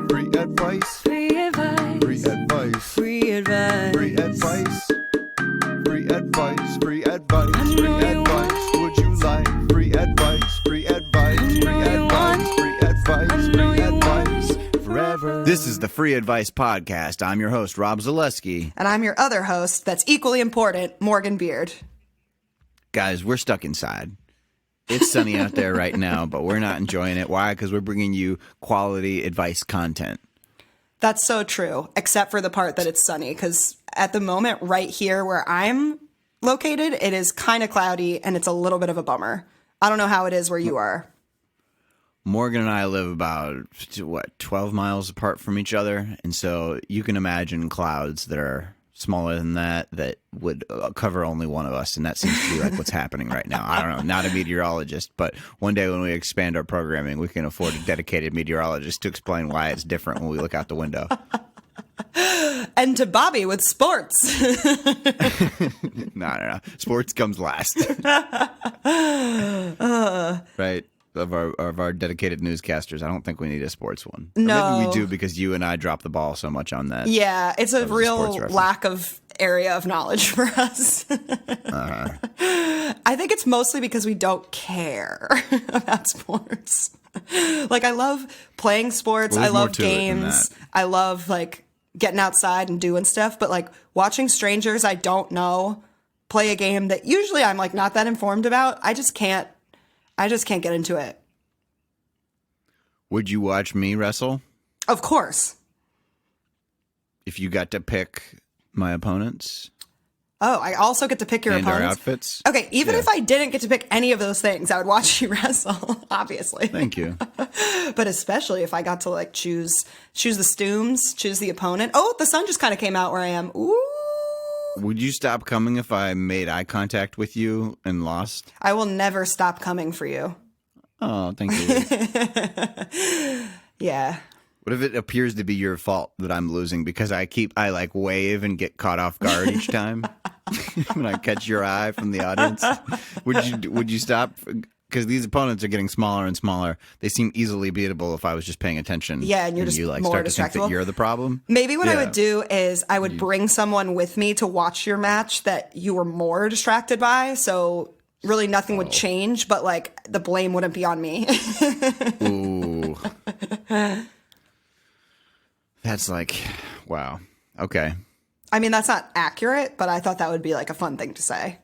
Free advice. Free advice. Free advice. Free advice. Free advice. Free advice. Free advice. Free advice. Would you like free advice? Free advice. Free advice. Free advice. Free advice. Forever. This is the Free Advice Podcast. I'm your host, Rob Zaleski. And I'm your other host that's equally important, Morgan Beard. Guys, we're stuck inside. It's sunny out there right now, but we're not enjoying it. Why? Because we're bringing you quality advice content. That's so true, except for the part that it's sunny, because at the moment, right here where I'm located, it is kind of cloudy, and it's a little bit of a bummer. I don't know how it is where you are. Morgan and I live about, 12 miles apart from each other, and so you can imagine clouds that are smaller than that would cover only one of us, and that seems to be like what's happening right now. I don't know, not a meteorologist, but one day when we expand our programming, we can afford a dedicated meteorologist to explain why it's different when we look out the window. And to Bobby with sports. No. Sports comes last. Right. Of our dedicated newscasters, I don't think we need a sports one. No. Or maybe we do because you and I drop the ball so much on that. Yeah, it's a real sports reference. lack of area of knowledge for us. I think it's mostly because we don't care about sports. Like, I love playing sports. Well, I there's more love to it than games. that. I love, like, getting outside and doing stuff. But, like, watching strangers I don't know play a game that usually I'm, like, not that informed about, I just can't get into it. Would you watch me wrestle Of course. if you got to pick my opponents Oh, I also get to pick your and our opponents. outfits? Okay, even Yeah. if I didn't get to pick any of those things, I would watch you wrestle, obviously. Thank you. But especially if I got to, like, choose the stooms, choose the opponent. Oh, the sun just kind of came out where I am. Ooh. Would you stop coming if I made eye contact with you and lost? I will never stop coming for you. Oh, thank you. Yeah. What if it appears to be your fault that I'm losing because I like wave and get caught off guard each time when I catch your eye from the audience? Would you stop? Because these opponents are getting smaller and smaller. They seem easily beatable if I was just paying attention. Yeah, and you're just you like more start to think distractible. that you're the problem. Maybe what I Yeah. would do is I would bring someone with me to watch your match that you were more distracted by. So really nothing would change, but, like, the blame wouldn't be on me. Ooh. That's like, wow. Okay. I mean, that's not accurate, but I thought that would be, like, a fun thing to say.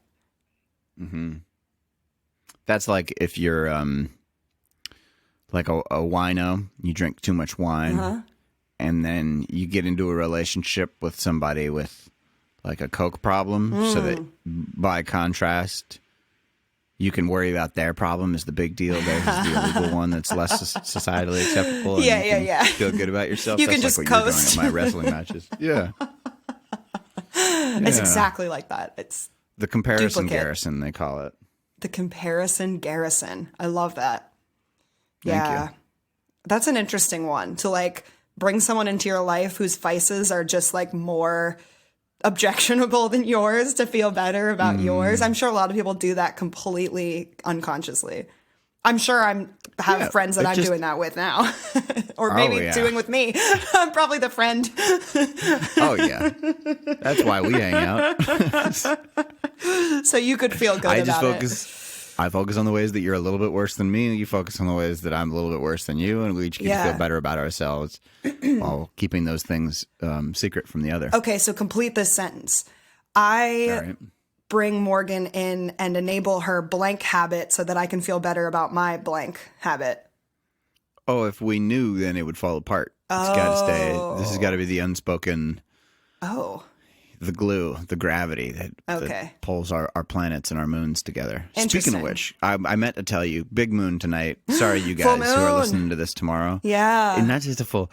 That's like if you're like a wino, you drink too much wine, and then you get into a relationship with somebody with like a coke problem, so that by contrast, you can worry about their problem is the big deal. Theirs is the illegal one that's less societally acceptable. And Yeah, you can yeah. Feel good about yourself. You That's can like just what coast. You're doing at my wrestling matches. Yeah. It's Yeah. exactly like that. It's The comparison Duplicate. garrison, they call it. the comparison garrison. I love that. Thank Yeah. you. That's an interesting one to, like, bring someone into your life whose vices are just, like, more objectionable than yours to feel better about yours. I'm sure a lot of people do that completely unconsciously. I'm sure have Yeah, friends that it I'm just- doing that with now. Or maybe yeah. doing with me. I'm probably the friend. Oh, yeah. That's why we hang out. So you could feel good about I focus on the ways that you're a little bit worse than me, and you focus on the ways that I'm a little bit worse than you, and we each get to Yeah. feel better about ourselves while keeping those things secret from the other. it. Okay, so complete this sentence. I All right. bring Morgan in and enable her blank habit so that I can feel better about my blank habit. Oh, if we knew, then it would fall apart. It's got to stay. This has got to be the unspoken, Oh, the glue, the gravity that Okay. pulls our planets and our moons together. Speaking Interesting. of which, I meant to tell you, big moon tonight. Sorry, you Full guys who are moon. listening to this tomorrow. yeah. And not just a full,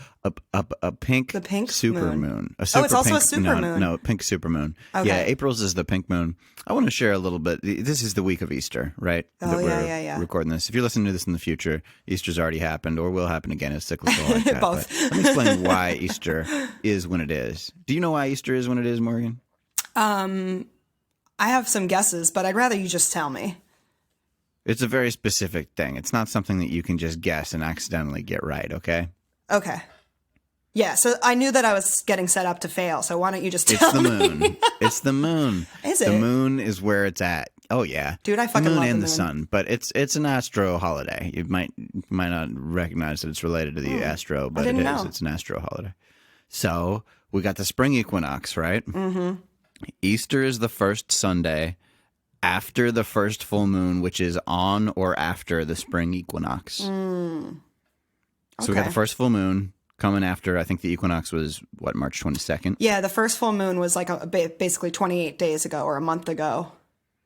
a pink, The pink super moon. moon. Oh, it's also a super moon. No, pink super moon. Okay. Yeah, April's is the pink moon. I want to share a little bit. This is the week of Easter, right? Oh, that we're yeah. recording this. If you're listening to this in the future, Easter's already happened or will happen again. It's cyclical like that. Both. But let me explain why Easter is when it is. Do you know why Easter is when it is, Morgan? I have some guesses, but I'd rather you just tell me. It's a very specific thing. It's not something that you can just guess and accidentally get right, okay? Okay. Yeah, so I knew that I was getting set up to fail. So why don't you just It's tell the me? moon. It's the moon. Is The it? moon is where it's at. Oh yeah, Dude, I fucking the moon love the and moon. the sun. But it's an astro holiday. You might not recognize that it's related to the astro, but it didn't is. know. It's an astro holiday. So we got the spring equinox, right? Mm-hmm. Easter is the first Sunday after the first full moon, which is on or after the spring equinox. So we got Okay. the first full moon coming after. I think the equinox was what, March 22nd. Yeah, the first full moon was like basically 28 days ago or a month ago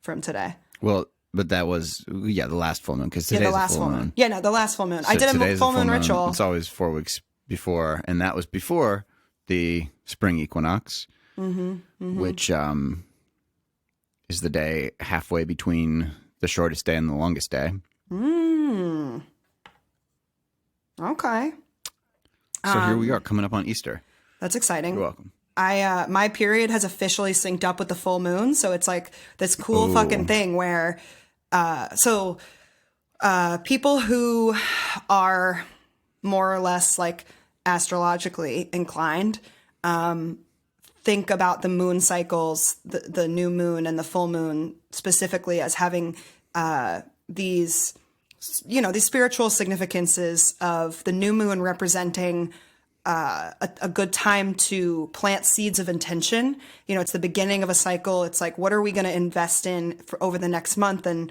from today. Well, but that was the last full moon because Yeah, today's the last a full moon. Yeah, no, the last full moon. I So did a today's full moon ritual. It's always 4 weeks before, and that was before the spring equinox, which is the day halfway between the shortest day and the longest day. Okay. So here we are coming up on Easter. That's exciting. You're welcome. My period has officially synced up with the full moon, so it's like this cool fucking thing where people who are more or less like astrologically inclined think about the moon cycles, the new moon and the full moon specifically as having these spiritual significances of the new moon representing a good time to plant seeds of intention. You know, it's the beginning of a cycle. It's like, what are we going to invest in for over the next month and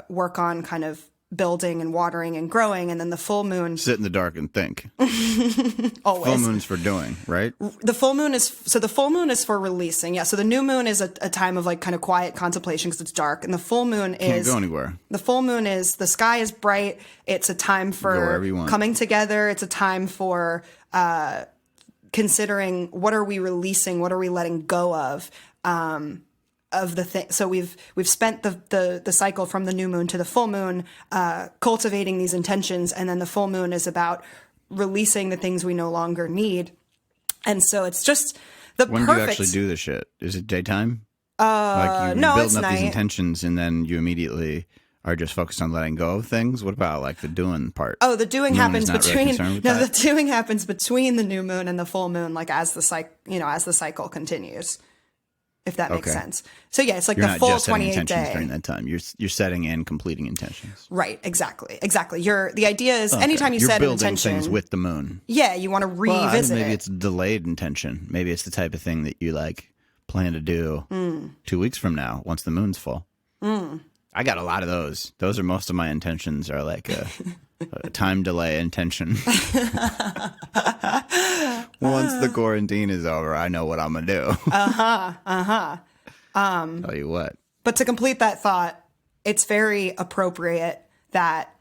work on kind of building and watering and growing. And then the full moon. Sit in the dark and think. Always. Full moon's for doing, right? The full moon is for releasing. Yeah. So the new moon is a time of like kind of quiet contemplation because it's dark. And the full moon Can't is go anywhere. the full moon is the sky is bright. It's a time Go for wherever you want. coming together. It's a time for considering what are we releasing, what are we letting go of the thing. So we've spent the cycle from the new moon to the full moon cultivating these intentions, and then the full moon is about releasing the things we no longer need. And so it's just the When perfect. do you actually do this shit? Is it daytime? Like you're no, it's building up these night. intentions and then you immediately are just focused on letting go of things? What about like the doing part? Oh, the doing Moon happens is not really between concerned with no, that? the doing happens between the new moon and the full moon, like as the cycle continues. If that makes Okay. sense. So yeah, it's like You're the not full just setting 28 intentions day. during that time. You're setting and completing intentions. Right, exactly. The idea is anytime you You're set an building intention, things with the moon. yeah, you want to Well, I think revisit maybe it. it's delayed intention. Maybe it's the type of thing that you like plan to do 2 weeks from now once the moon's full. I got a lot of those. Those are most of my intentions are like a time delay intention. Once the quarantine is over, I know what I'm gonna do. Tell you what. But to complete that thought, it's very appropriate that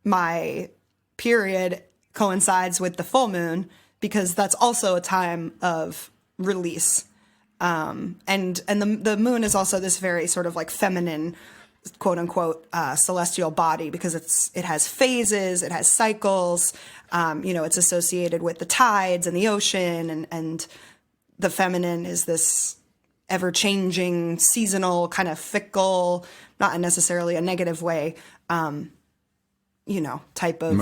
my period coincides with the full moon because that's also a time of release. And the moon is also this very sort of like feminine, quote unquote, celestial body because it has phases, it has cycles. It's associated with the tides and the ocean, and the feminine is this ever-changing, seasonal, kind of fickle, not necessarily a negative way, type of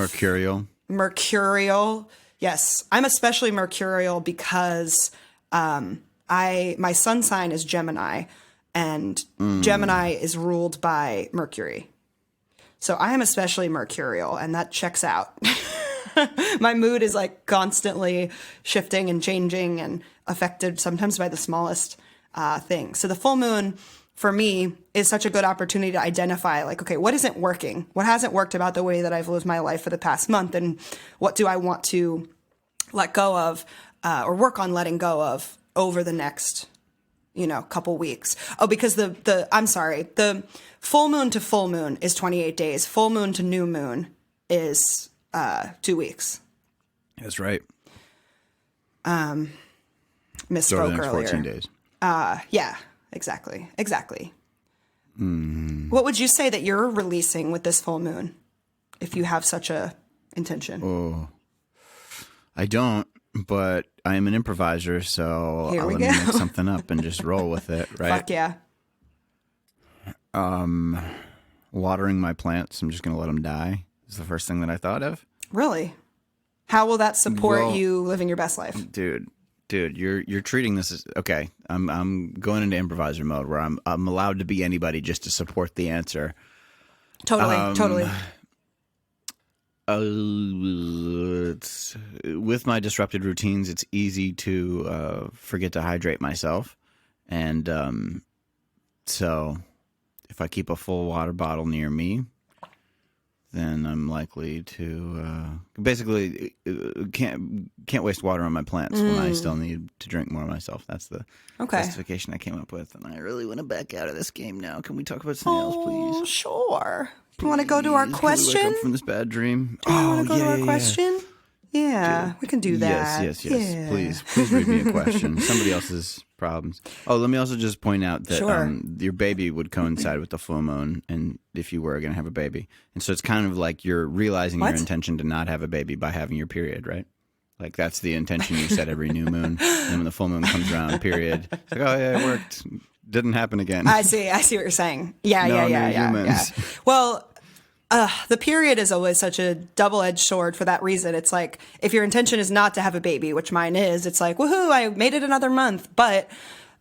mercurial. Yes, I'm especially mercurial because my sun sign is Gemini, and Gemini is ruled by Mercury. So I am especially mercurial, and that checks out. My mood is like constantly shifting and changing and affected sometimes by the smallest thing. So the full moon for me is such a good opportunity to identify like, okay, what isn't working? What hasn't worked about the way that I've lived my life for the past month? And what do I want to let go of or work on letting go of over the next, couple weeks? Oh, because the full moon to full moon is 28 days. Full moon to new moon is 2 weeks. That's right. Misspoke So the next earlier. 14 days. Yeah, exactly. What would you say that you're releasing with this full moon if you have such a intention? I don't, but I am an improviser, so Here we let me go. make something up and just roll with it, right? Fuck yeah. Watering my plants, I'm just going to let them die. Is the first thing that I thought of. Really? How will that support Well, you living your best life? dude, you're treating this as okay. I'm going into improviser mode where I'm allowed to be anybody just to support the answer. Totally. With my disrupted routines, it's easy to forget to hydrate myself, and so if I keep a full water bottle near me, then I'm likely to basically can't waste water on my plants when I still need to drink more myself. That's the justification I came up with, and I really want to back out of this game now. Can we talk about something else, please? Sure. You want to go to our question? Can we wake up from this bad dream? Do you want to go to our question? Yeah, we can do that. Yes. Yeah. Please read me a question. Somebody else's problems. Oh, let me also just point out that your baby would coincide with the full moon, and if you were going to have a baby, and so it's kind of like you're realizing your intention to not have a baby by having your period, right? Like that's the intention you set every new moon, and when the full moon comes around, period. It's like, oh yeah, it worked. Didn't happen again. I see what you're saying. Yeah. Humans. Well. The period is always such a double-edged sword for that reason. It's like, if your intention is not to have a baby, which mine is, it's like, woohoo, I made it another month. But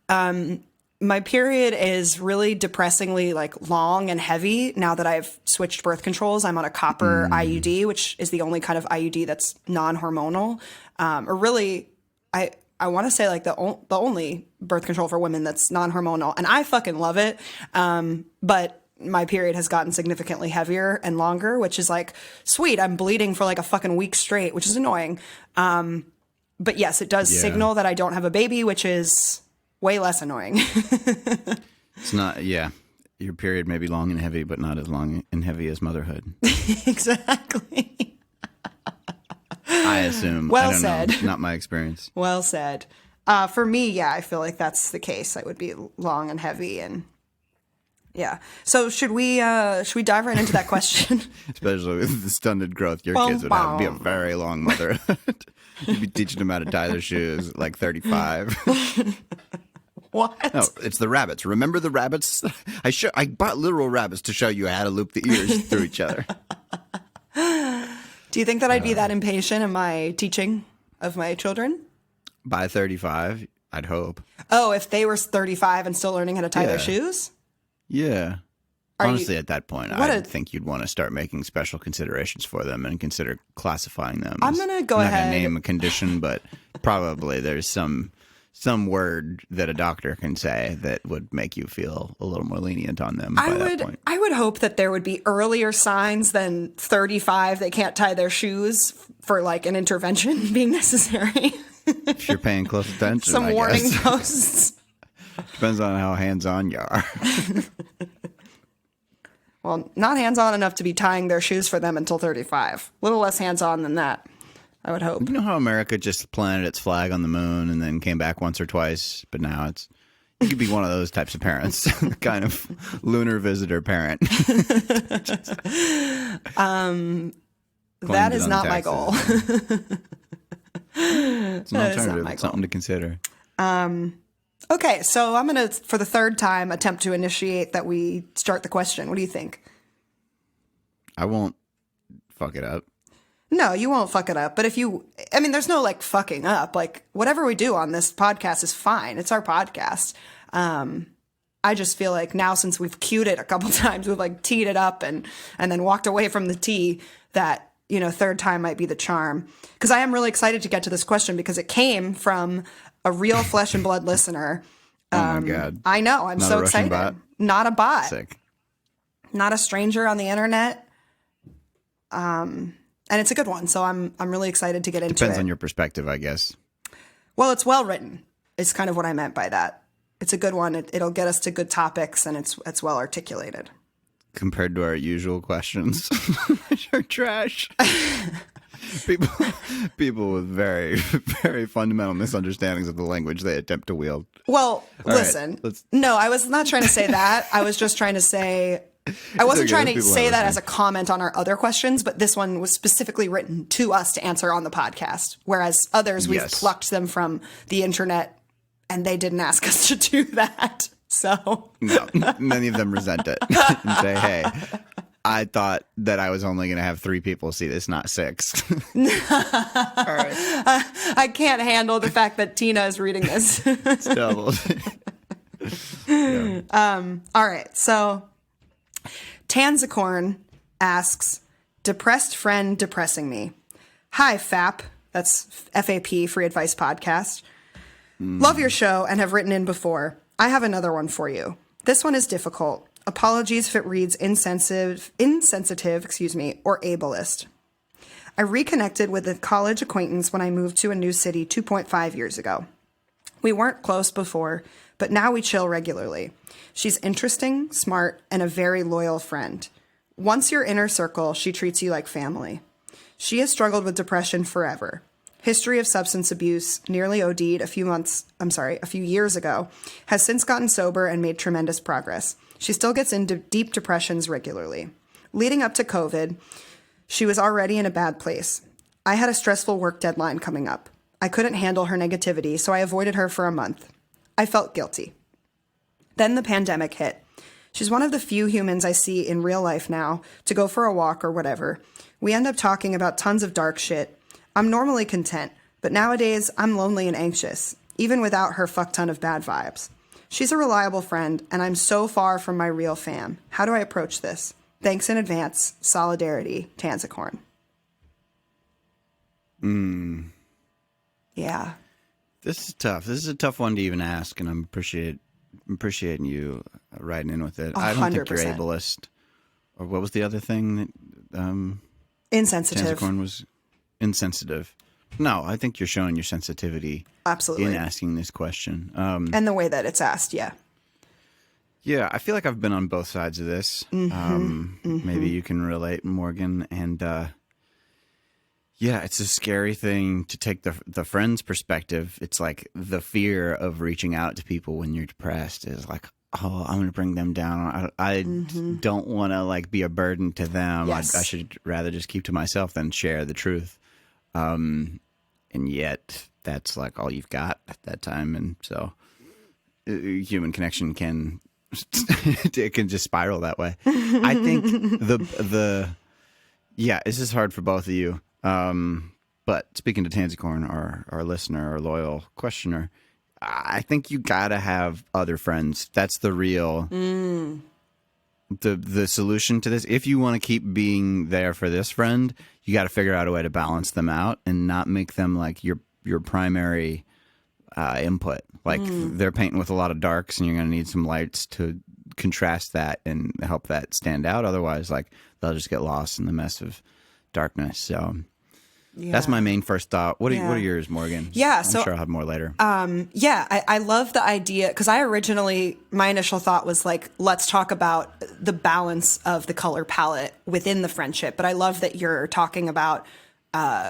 my period is really depressingly like long and heavy now that I've switched birth controls. I'm on a copper IUD, which is the only kind of IUD that's non-hormonal. Or really, I want to say like the only birth control for women that's non-hormonal. And I fucking love it. But my period has gotten significantly heavier and longer, which is like, sweet, I'm bleeding for like a fucking week straight, which is annoying. But yes, it does signal that I don't have a baby, which is way less annoying. It's not, your period may be long and heavy, but not as long and heavy as motherhood. Exactly. I assume. Well I don't said. know. Not my experience. Well said. For me, I feel like that's the case. I would be long and heavy and... Yeah. So should we dive right into that question? Especially with the stunted growth, your kids would have to be a very long motherhood. You'd be teaching them how to tie their shoes at like 35. What? No, it's the rabbits. Remember the rabbits? I bought literal rabbits to show you how to loop the ears through each other. Do you think that I'd be that impatient in my teaching of my children? By 35, I'd hope. Oh, if they were 35 and still learning how to tie their shoes? Yeah. Honestly, at that point, I think you'd want to start making special considerations for them and consider classifying them. I'm going to go ahead. I'm not going to name a condition, but probably there's some word that a doctor can say that would make you feel a little more lenient on them by that point. I would hope that there would be earlier signs than 35 they can't tie their shoes for like an intervention being necessary. If you're paying close attention, Some I warning guess. posts. Depends on how hands-on you are. Well, not hands-on enough to be tying their shoes for them until 35. A little less hands-on than that, I would hope. You know how America just planted its flag on the moon and then came back once or twice, but now you could be one of those types of parents, kind of lunar visitor parent. That is not my goal. It's an alternative. It's something to consider. Okay, so I'm going to, for the third time, attempt to initiate that we start the question. What do you think? I won't fuck it up. No, you won't fuck it up. But there's no like fucking up. Like whatever we do on this podcast is fine. It's our podcast. I just feel like now since we've cued it a couple times, we've like teed it up and then walked away from the tee, that, third time might be the charm. Because I am really excited to get to this question because it came from a real flesh and blood listener. Oh my God. I know. I'm Not so a Russian excited. bot? Not a bot. Sick. Not a stranger on the internet. And it's a good one. So I'm really excited to get into it. Depends on your perspective, I guess. Well, it's well written. Is kind of what I meant by that. It's a good one. It'll get us to good topics, and it's well articulated. Compared to our usual questions, which are trash. People with very, very fundamental misunderstandings of the language they attempt to wield. Well, All listen. right, no, I was not trying to say that. I was just trying to say... I wasn't trying to say that as a comment on our other questions, but this one was specifically written to us to answer on the podcast, whereas others, we've plucked them from the internet, and they didn't ask us to do that. So no, many of them resent it and say, "Hey, I thought that I was only going to have 3 people see this, not 6. I can't handle the fact that Tina is reading this. It's doubled. All right. So Tanzicorn asks, depressed friend depressing me. Hi, FAP. That's FAP, Free Advice Podcast. Love your show and have written in before. I have another one for you. This one is difficult. Apologies if it reads insensitive, or ableist. I reconnected with a college acquaintance when I moved to a new city 2.5 years ago. We weren't close before, but now we chill regularly. She's interesting, smart, and a very loyal friend. Once you're in her circle, she treats you like family. She has struggled with depression forever. History of substance abuse, nearly OD'd a few years ago, has since gotten sober and made tremendous progress. She still gets into deep depressions regularly. Leading up to COVID, she was already in a bad place. I had a stressful work deadline coming up. I couldn't handle her negativity, so I avoided her for a month. I felt guilty. Then the pandemic hit. She's one of the few humans I see in real life now to go for a walk or whatever. We end up talking about tons of dark shit. I'm normally content, but nowadays I'm lonely and anxious, even without her fuck ton of bad vibes. She's a reliable friend, and I'm so far from my real fam. How do I approach this? Thanks in advance. Solidarity, Tanzicorn. Yeah. This is tough. This is a tough one to even ask, and I'm appreciating you writing in with it. I don't think you're 100%. ableist. Or what was the other thing that Insensitive. Tanzicorn was? Insensitive. No, I think you're showing your sensitivity Absolutely. in asking this question. And the way that it's asked, yeah. Yeah, I feel like I've been on both sides of this. Maybe you can relate, Morgan. And yeah, it's a scary thing to take the friend's perspective. It's like the fear of reaching out to people when you're depressed is like, oh, I'm going to bring them down. I don't want to like be a burden to them. Yes. I should rather just keep to myself than share the truth. And yet that's like all you've got at that time. And so human connection can it can just spiral that way. I think this is hard for both of you. But speaking to Tanzicorn, our listener, our loyal questioner, I think you gotta have other friends. That's the real the solution to this. If you want to keep being there for this friend, you got to figure out a way to balance them out and not make them like your primary input. Like they're painting with a lot of darks, and you're going to need some lights to contrast that and help that stand out. Otherwise, like they'll just get lost in the mess of darkness. So that's my main first thought. What are yours, Morgan? Yeah, I'm so sure I'll have more later. I love the idea because my initial thought was like, let's talk about the balance of the color palette within the friendship. But I love that you're talking about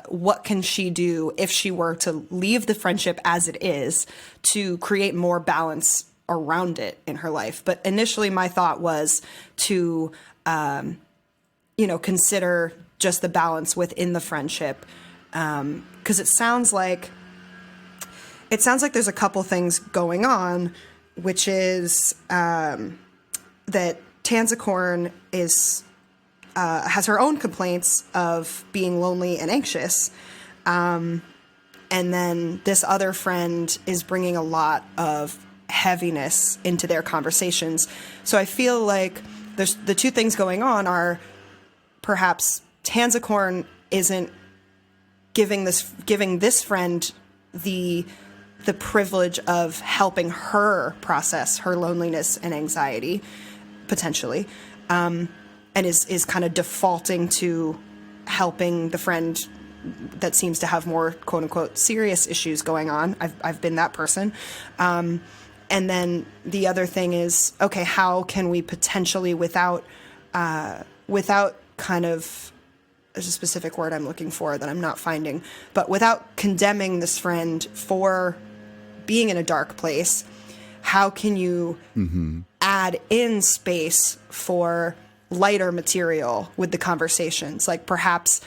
what can she do if she were to leave the friendship as it is to create more balance around it in her life. But initially my thought was to, consider just the balance within the friendship. Because it sounds like there's a couple things going on, which is that Tanzicorn has her own complaints of being lonely and anxious. And then this other friend is bringing a lot of heaviness into their conversations. So I feel like there's the two things going on are perhaps Tanzicorn isn't giving this friend the privilege of helping her process her loneliness and anxiety, potentially, and is kind of defaulting to helping the friend that seems to have more quote unquote serious issues going on. I've been that person. And then the other thing is, okay, how can we potentially without kind of, there's a specific word I'm looking for that I'm not finding, but without condemning this friend for being in a dark place, how can you add in space for lighter material with the conversations? Like perhaps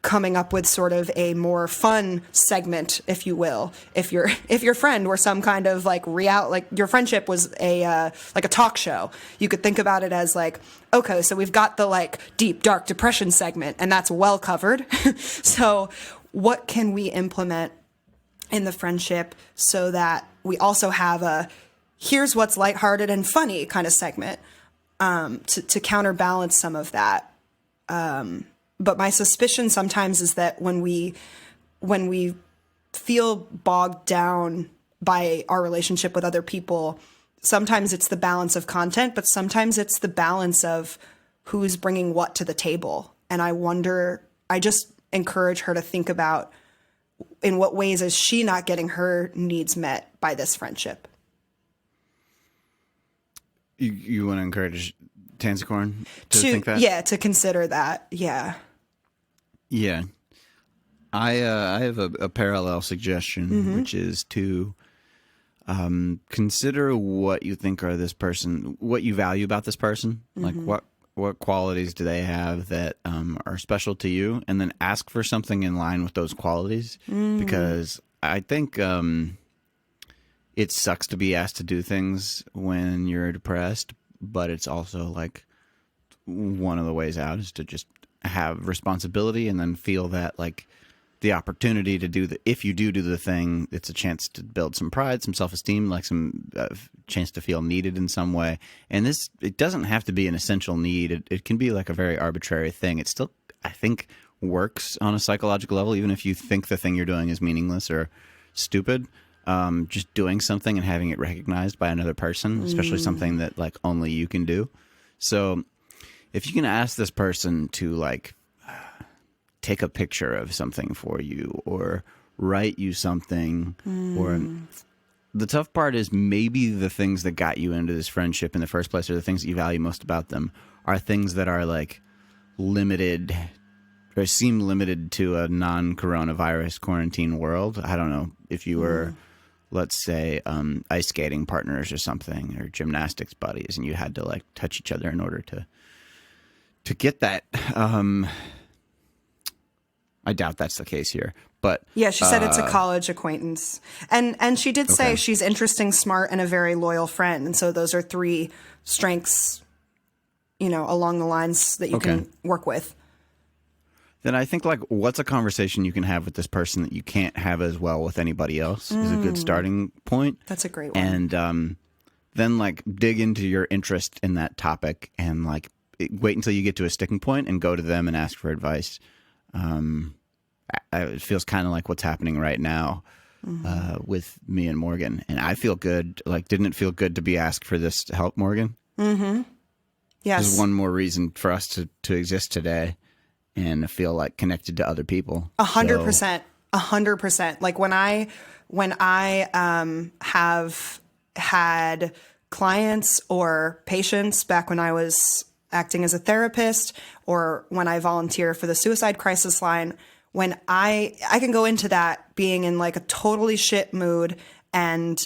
coming up with sort of a more fun segment, if you will. If your friend were some kind of like like your friendship was a like a talk show, you could think about it as like, okay, so we've got the like deep dark depression segment, and that's well covered. So what can we implement in the friendship so that we also have a here's what's lighthearted and funny kind of segment to counterbalance some of that. But my suspicion sometimes is that when we feel bogged down by our relationship with other people, sometimes it's the balance of content, but sometimes it's the balance of who's bringing what to the table. And I just encourage her to think about in what ways is she not getting her needs met by this friendship. You want to encourage Tanzicorn to think that? Yeah, to consider that. Yeah. Yeah. I have a parallel suggestion, which is to consider what you think are this person, what you value about this person, like what qualities do they have that are special to you, and then ask for something in line with those qualities, because I think it sucks to be asked to do things when you're depressed, but it's also like one of the ways out is to just have responsibility and then feel that like the opportunity to do if you do the thing, it's a chance to build some pride, some self-esteem, like some chance to feel needed in some way. And it doesn't have to be an essential need. It can be like a very arbitrary thing. It still, I think, works on a psychological level, even if you think the thing you're doing is meaningless or stupid. Just doing something and having it recognized by another person, especially something that like only you can do. So if you can ask this person to like take a picture of something for you or write you something, or the tough part is maybe the things that got you into this friendship in the first place, or the things that you value most about them, are things that are like limited or seem limited to a non-coronavirus quarantine world. I don't know if you were, let's say, ice skating partners or something, or gymnastics buddies, and you had to like touch each other in order to get that. I doubt that's the case here, but yeah, she said it's a college acquaintance, and she did say she's interesting, smart, and a very loyal friend, and so those are three strengths, along the lines that you can work with. Then I think like what's a conversation you can have with this person that you can't have as well with anybody else is a good starting point. That's a great one. And then like dig into your interest in that topic and like wait until you get to a sticking point and go to them and ask for advice. It feels kind of like what's happening right now with me and Morgan. And I feel good. Like, didn't it feel good to be asked for this help, Morgan? Mm-hmm. Yes. There's one more reason for us to exist today and feel like connected to other people. 100%. 100%. Like when I have had clients or patients back when I was acting as a therapist, or when I volunteer for the suicide crisis line, when I can go into that being in like a totally shit mood and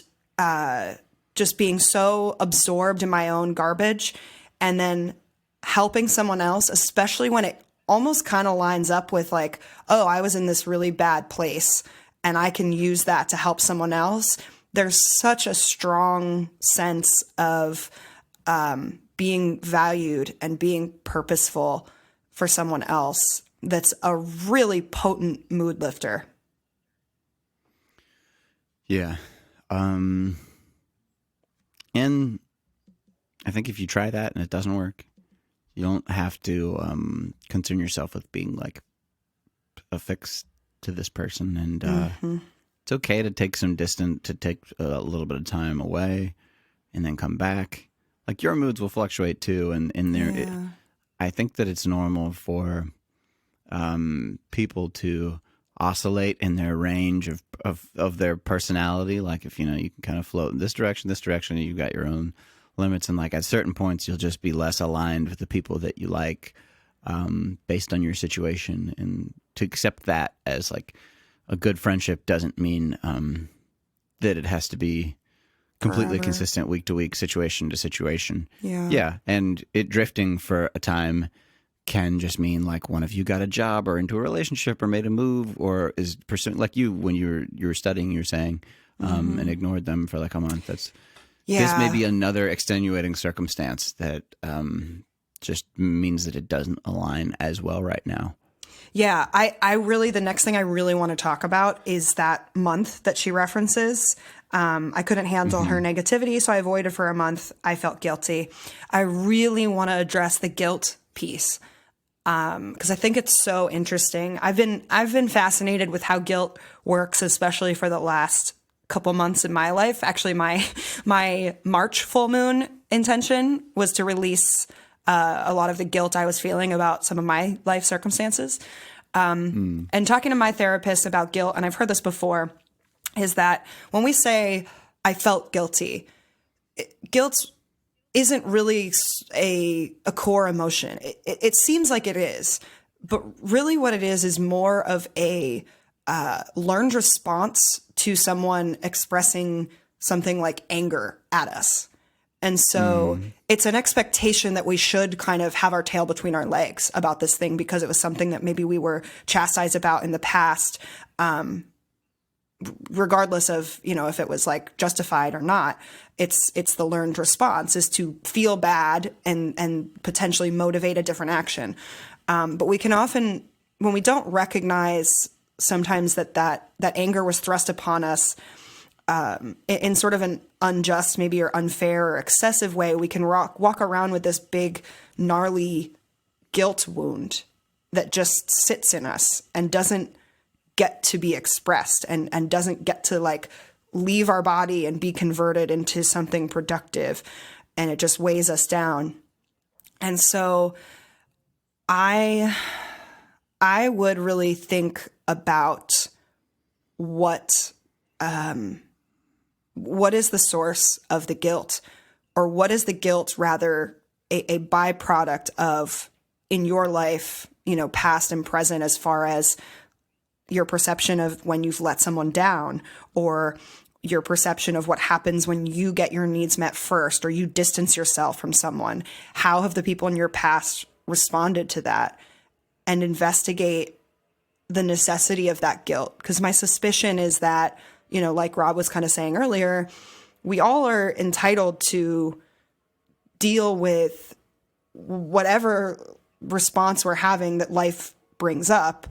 just being so absorbed in my own garbage, and then helping someone else, especially when it almost kind of lines up with like, oh, I was in this really bad place and I can use that to help someone else. There's such a strong sense of being valued and being purposeful for someone else that's a really potent mood lifter. Yeah. And I think if you try that and it doesn't work, you don't have to concern yourself with being like affixed to this person. And it's okay to take some distance, to take a little bit of time away and then come back. Like your moods will fluctuate too. And in there, I think that it's normal for people to oscillate in their range of their personality. Like if, you can kind of float in this direction, and you've got your own limits. And like at certain points, you'll just be less aligned with the people that you like based on your situation. And to accept that as like a good friendship doesn't mean that it has to be completely forever. Consistent week to week, situation to situation. Yeah. Yeah. And it drifting for a time can just mean like one of you got a job or into a relationship or made a move or is pursuing, like you when you were studying, you were saying, and ignored them for like a month. This may be another extenuating circumstance that just means that it doesn't align as well right now. Yeah, I really, the next thing I really want to talk about is that month that she references. I couldn't handle her negativity, so I avoided for a month. I felt guilty. I really want to address the guilt piece because I think it's so interesting. I've been fascinated with how guilt works, especially for the last couple months in my life. Actually, my March full moon intention was to release a lot of the guilt I was feeling about some of my life circumstances. And talking to my therapist about guilt, and I've heard this before, is that when we say, I felt guilty, guilt isn't really a core emotion. It seems like it is, but really what it is more of a learned response to someone expressing something like anger at us. And so it's an expectation that we should kind of have our tail between our legs about this thing because it was something that maybe we were chastised about in the past, regardless of, if it was like justified or not. It's the learned response is to feel bad and potentially motivate a different action. But we can often, when we don't recognize sometimes that anger was thrust upon us in sort of an unjust, maybe, or unfair or excessive way, we can walk around with this big, gnarly guilt wound that just sits in us and doesn't get to be expressed and doesn't get to like leave our body and be converted into something productive. And it just weighs us down. And so I would really think about what is the source of the guilt, or what is the guilt rather a byproduct of in your life, past and present, as far as your perception of when you've let someone down, or your perception of what happens when you get your needs met first, or you distance yourself from someone. How have the people in your past responded to that? And investigate the necessity of that guilt. Because my suspicion is that, like Rob was kind of saying earlier, we all are entitled to deal with whatever response we're having that life brings up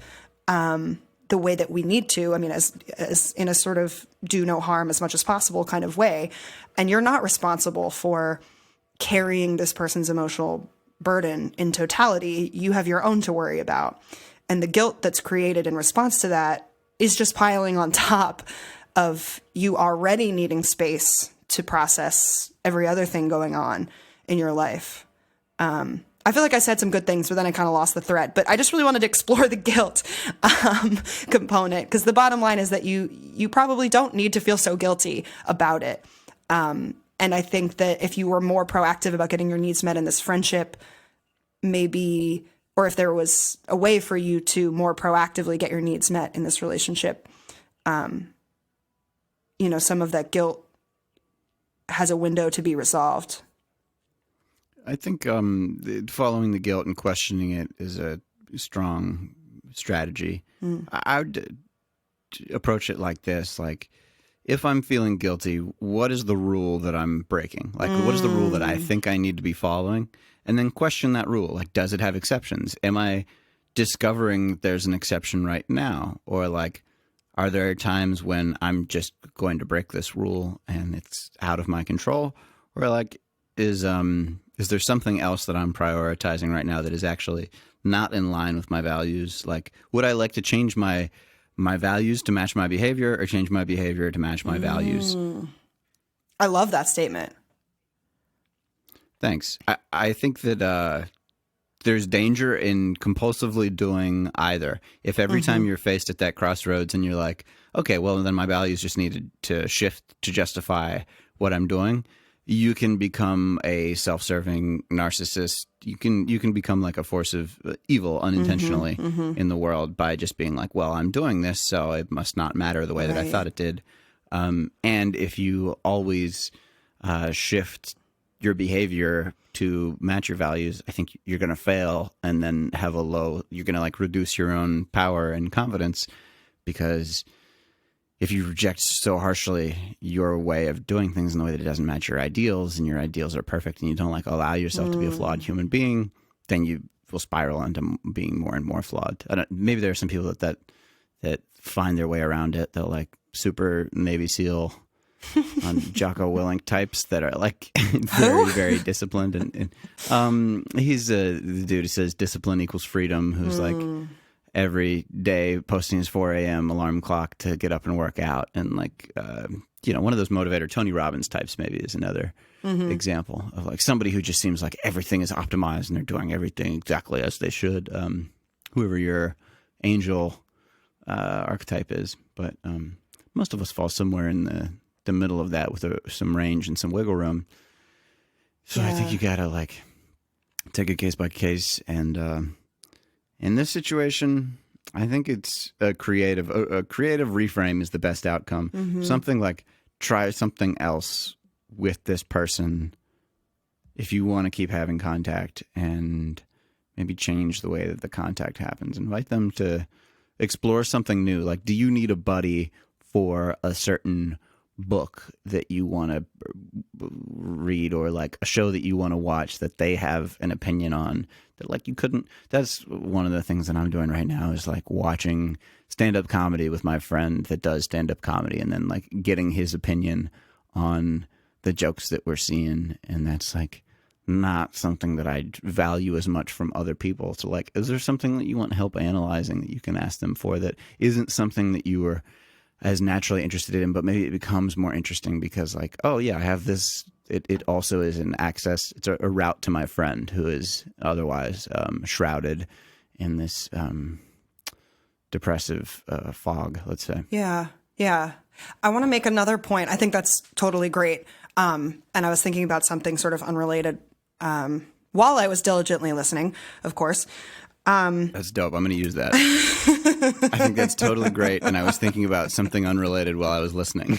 the way that we need to. I mean, as in a sort of do no harm as much as possible kind of way. And you're not responsible for carrying this person's emotional burden in totality. You have your own to worry about. And the guilt that's created in response to that is just piling on top of you already needing space to process every other thing going on in your life. I feel like I said some good things, but then I kind of lost the thread. But I just really wanted to explore the guilt component, because the bottom line is that you probably don't need to feel so guilty about it. And I think that if you were more proactive about getting your needs met in this friendship, maybe, or if there was a way for you to more proactively get your needs met in this relationship, some of that guilt has a window to be resolved. I think following the guilt and questioning it is a strong strategy. I would approach it like this: like, if I'm feeling guilty, what is the rule that I'm breaking? Like, what is the rule that I think I need to be following? And then question that rule. Like, does it have exceptions? Am I discovering there's an exception right now? Or like, are there times when I'm just going to break this rule and it's out of my control? Or like, is there something else that I'm prioritizing right now that is actually not in line with my values? Like, would I like to change my values to match my behavior, or change my behavior to match my values? I love that statement. Thanks. I think that there's danger in compulsively doing either. If every time you're faced at that crossroads and you're like, okay, well, then my values just needed to shift to justify what I'm doing, you can become a self-serving narcissist. You can become like a force of evil unintentionally in the world by just being like, well, I'm doing this, so it must not matter the way that I thought it did. And if you always shift your behavior to match your values, I think you're going to fail and then have you're going to like reduce your own power and confidence, because if you reject so harshly your way of doing things in the way that it doesn't match your ideals, and your ideals are perfect, and you don't like allow yourself to be a flawed human being, then you will spiral into being more and more flawed. Maybe there are some people that find their way around it. They'll like super Navy SEAL on Jocko Willink types that are like very, very disciplined. And he's the dude who says discipline equals freedom, who's like every day posting his 4 a.m. alarm clock to get up and work out. And like, one of those motivator Tony Robbins types maybe is another example of like somebody who just seems like everything is optimized and they're doing everything exactly as they should. Whoever your angel archetype is. But most of us fall somewhere in the middle of that with some range and some wiggle room. So I think you gotta like take it case by case. And in this situation, I think it's a creative reframe is the best outcome. Something like try something else with this person if you want to keep having contact, and maybe change the way that the contact happens. Invite them to explore something new. Like, do you need a buddy for a certain book that you want to read, or like a show that you want to watch that they have an opinion on that like you couldn't? That's one of the things that I'm doing right now, is like watching stand-up comedy with my friend that does stand-up comedy, and then like getting his opinion on the jokes that we're seeing. And that's like not something that I value as much from other people. So like, is there something that you want help analyzing that you can ask them for that isn't something that you were as naturally interested in, but maybe it becomes more interesting because like, oh yeah, I have this. It also is an access. It's a route to my friend who is otherwise shrouded in this depressive fog, let's say. Yeah. Yeah. I want to make another point. I think that's totally great. And I was thinking about something sort of unrelated while I was diligently listening, of course. That's dope. I'm going to use that. I think that's totally great. And I was thinking about something unrelated while I was listening.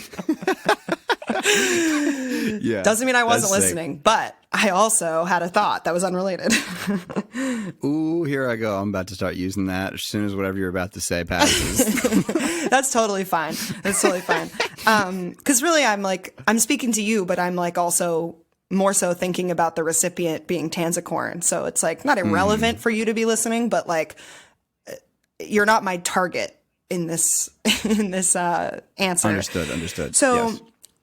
Yeah, doesn't mean I wasn't listening, but I also had a thought that was unrelated. Ooh, here I go. I'm about to start using that as soon as whatever you're about to say passes. That's totally fine. That's totally fine. Because really, I'm speaking to you, but I'm like also more so thinking about the recipient being Tanzicorn. So it's like not irrelevant for you to be listening, but like you're not my target in this answer. Understood. So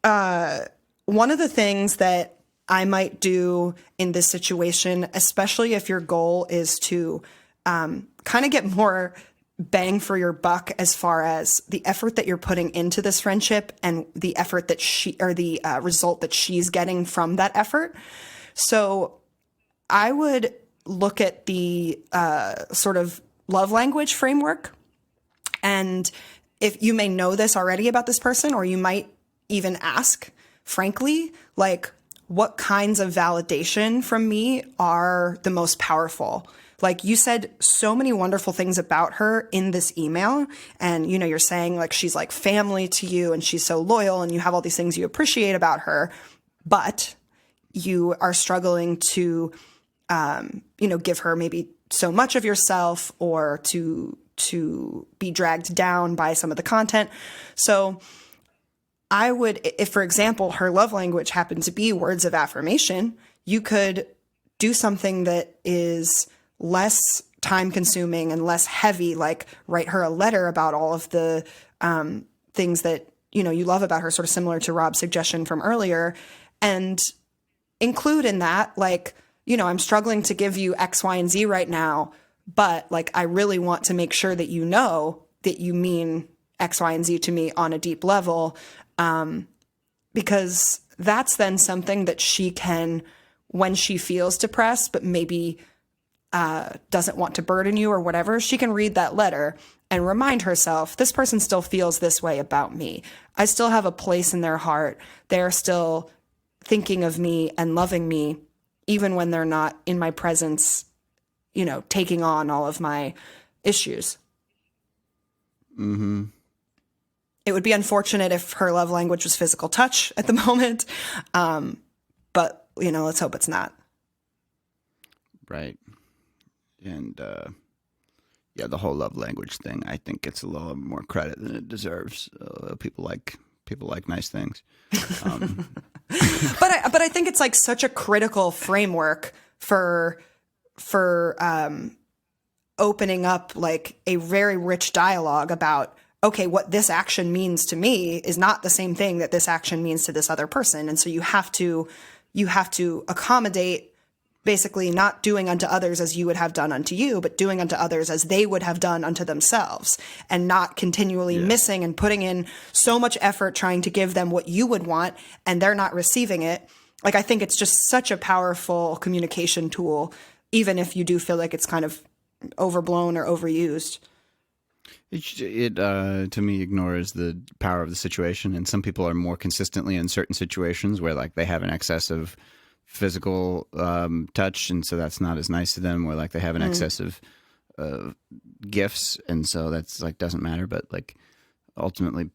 yes. One of the things that I might do in this situation, especially if your goal is to kind of get more bang for your buck as far as the effort that you're putting into this friendship and the effort that the result that she's getting from that effort. So I would look at the sort of love language framework. And if you may know this already about this person, or you might even ask, frankly, like, what kinds of validation from me are the most powerful? Like, you said so many wonderful things about her in this email. And, you're saying like she's like family to you and she's so loyal and you have all these things you appreciate about her, but you are struggling to, give her maybe so much of yourself, or to be dragged down by some of the content. So I would, if, for example, her love language happened to be words of affirmation, you could do something that is less time consuming and less heavy, like write her a letter about all of the things that, you love about her, sort of similar to Rob's suggestion from earlier, and include in that, like, I'm struggling to give you X, Y, and Z right now, but like, I really want to make sure that you know that you mean X, Y, and Z to me on a deep level. Because that's then something that she can, when she feels depressed, but maybe doesn't want to burden you or whatever, she can read that letter and remind herself, this person still feels this way about me. I still have a place in their heart. They're still thinking of me and loving me, even when they're not in my presence, taking on all of my issues. Mm-hmm. It would be unfortunate if her love language was physical touch at the moment. But let's hope it's not. Right. And yeah, the whole love language thing, I think gets a little more credit than it deserves. People like nice things. But I think it's like such a critical framework for opening up like a very rich dialogue about, okay, what this action means to me is not the same thing that this action means to this other person. And so you have to accommodate, basically not doing unto others as you would have done unto you, but doing unto others as they would have done unto themselves, and not continually missing and putting in so much effort trying to give them what you would want and they're not receiving it. Like, I think it's just such a powerful communication tool, even if you do feel like it's kind of overblown or overused. It to me ignores the power of the situation, and some people are more consistently in certain situations where like they have an excess of physical touch, and so that's not as nice to them, or like they have an excess of gifts, and so that's like doesn't matter. But like ultimately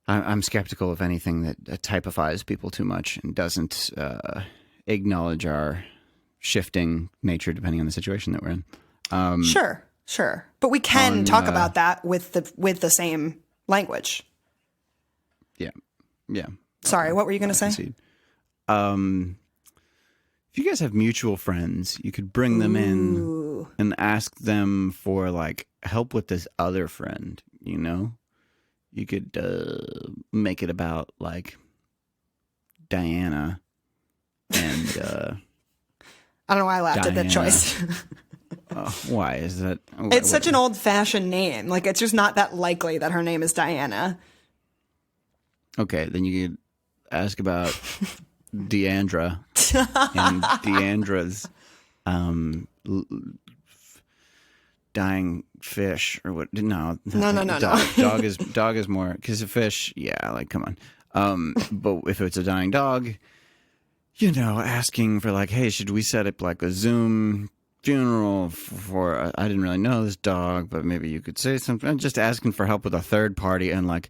I'm skeptical of anything that typifies people too much and doesn't acknowledge our shifting nature depending on the situation that we're in. Sure. But we can talk about that with the same language. Yeah. Sorry, what were you going to say? If you guys have mutual friends, you could bring them in and ask them for like help with this other friend, you know? You could make it about like Diana and I don't know why I laughed at that choice. Why is that? It's such an old-fashioned name. Like, it's just not that likely that her name is Diana. Okay, then you could ask about Deandra and Deandra's dying fish, or what? No. Dog is more, because a fish, yeah, like, come on. But if it's a dying dog, you know, asking for like, hey, should we set up like a Zoom funeral for I didn't really know this dog, but maybe you could say something. Just asking for help with a third party, and like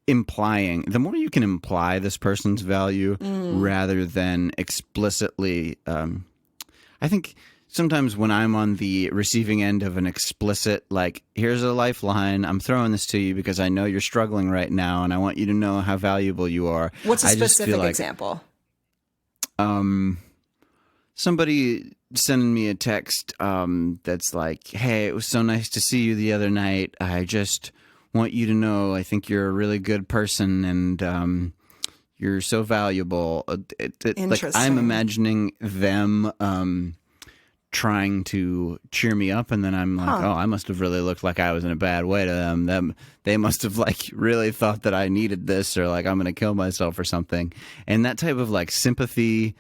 implying, the more you can imply this person's value rather than explicitly. I think sometimes when I'm on the receiving end of an explicit, like, here's a lifeline, I'm throwing this to you because I know you're struggling right now and I want you to know how valuable you are. What's a specific example? Somebody sending me a text that's like, hey, it was so nice to see you the other night. I just want you to know I think you're a really good person, and you're so valuable. Like, I'm imagining them trying to cheer me up, and then I'm like, oh, I must have really looked like I was in a bad way to them. They must have like really thought that I needed this, or like I'm going to kill myself or something. And that type of like sympathy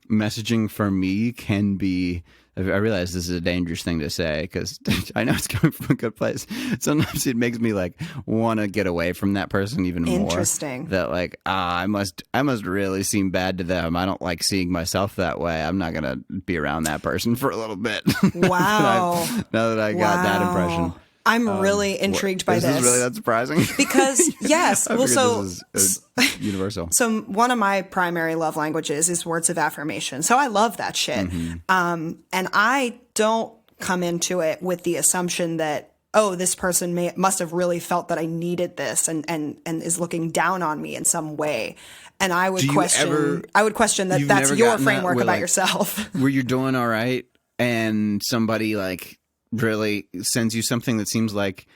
messaging for me can be, I realize this is a dangerous thing to say because I know it's coming from a good place. Sometimes it makes me like want to get away from that person even more. Interesting. That like, I must really seem bad to them. I don't like seeing myself that way. I'm not going to be around that person for a little bit. Wow. now that I got that impression. I'm really intrigued by this. This is really that surprising? Because, yes. Well, so this is universal. So one of my primary love languages is words of affirmation. So I love that shit. And I don't come into it with the assumption that, oh, this person must have really felt that I needed this and is looking down on me in some way. And I would question that that's your framework about yourself. Where you're doing all right and somebody like really sends you something that seems like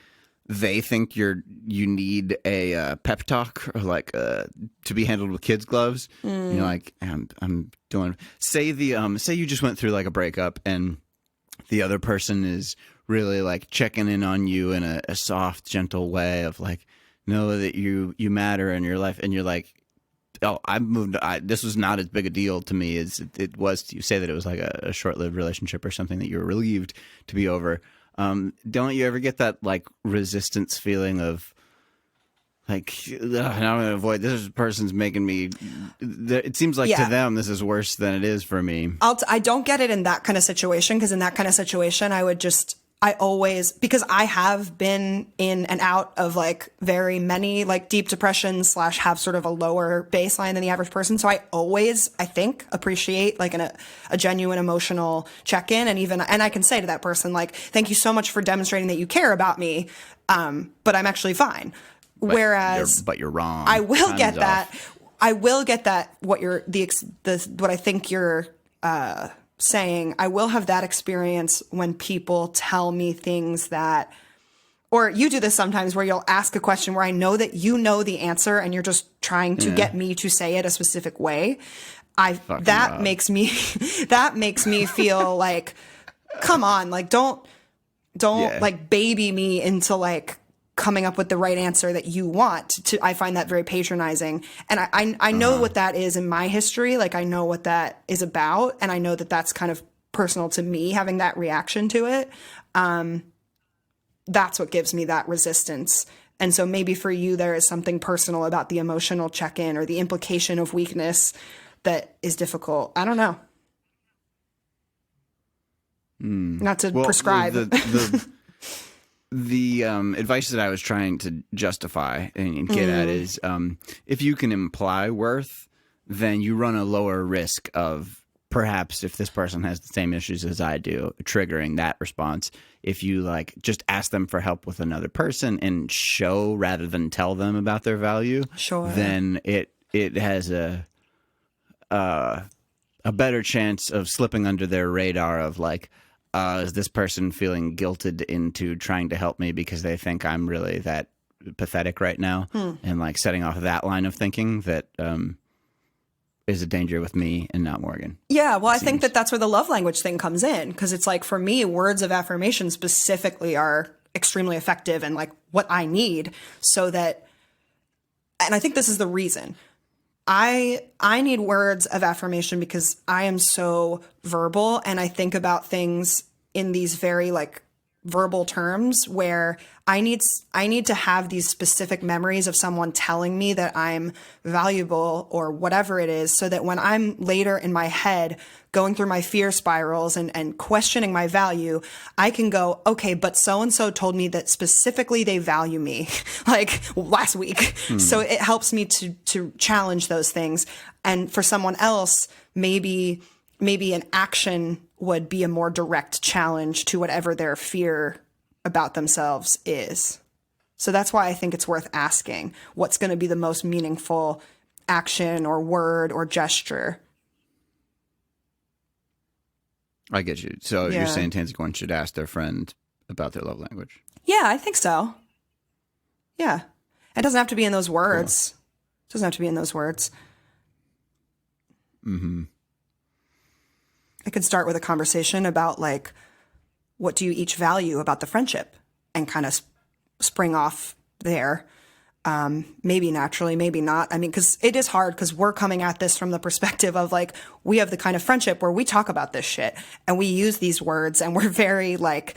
they think you need a pep talk, or like to be handled with kids gloves. You know, like I'm doing. Say you just went through like a breakup, and the other person is really like checking in on you in a soft, gentle way of like, know that you matter in your life, and you're like, oh, I moved. This was not as big a deal to me as it was to you. Say that it was like a short-lived relationship or something that you were relieved to be over. Don't you ever get that like resistance feeling of like, now I'm going to avoid this person's making me. It seems like to them this is worse than it is for me. I don't get it in that kind of situation, because in that kind of situation I would just I always, because I have been in and out of like very many like deep depression / have sort of a lower baseline than the average person. So I always, I think, appreciate like a genuine emotional check-in. And I can say to that person, like, thank you so much for demonstrating that you care about me. But I'm actually fine. Whereas, but you're wrong. I will Time's get that. off. I will get that. What I think you're, saying, I will have that experience when people tell me things that, or you do this sometimes where you'll ask a question where I know that you know the answer and you're just trying to get me to say it a specific way. That makes me feel like, come on, like don't like baby me into like coming up with the right answer that you want to. I find that very patronizing. And I know what that is in my history. Like I know what that is about. And I know that that's kind of personal to me, having that reaction to it. That's what gives me that resistance. And so maybe for you, there is something personal about the emotional check-in or the implication of weakness that is difficult. I don't know. Not to prescribe. The advice that I was trying to justify and get at is if you can imply worth, then you run a lower risk of perhaps, if this person has the same issues as I do, triggering that response. If you like just ask them for help with another person and show rather than tell them about their value, then it has a better chance of slipping under their radar of like, is this person feeling guilted into trying to help me because they think I'm really that pathetic right now? And like setting off that line of thinking that is a danger with me and not Morgan. Yeah, well, I think that that's where the love language thing comes in, because it's like, for me, words of affirmation specifically are extremely effective and like what I need, so that, and I think this is the reason. I need words of affirmation because I am so verbal and I think about things in these very like verbal terms where I need to have these specific memories of someone telling me that I'm valuable or whatever it is, so that when I'm later in my head going through my fear spirals and questioning my value, I can go, okay, but so-and-so told me that specifically they value me like last week. So it helps me to challenge those things. And for someone else, maybe an action would be a more direct challenge to whatever their fear about themselves is. So that's why I think it's worth asking what's going to be the most meaningful action or word or gesture. I get you. So you're saying Tanzicorn should ask their friend about their love language? Yeah, I think so. Yeah. It doesn't have to be in those words. Cool. It doesn't have to be in those words. Mm-hmm. I could start with a conversation about like, what do you each value about the friendship, and kind of spring off there. Maybe naturally, maybe not. I mean, because it is hard, because we're coming at this from the perspective of like, we have the kind of friendship where we talk about this shit and we use these words and we're very like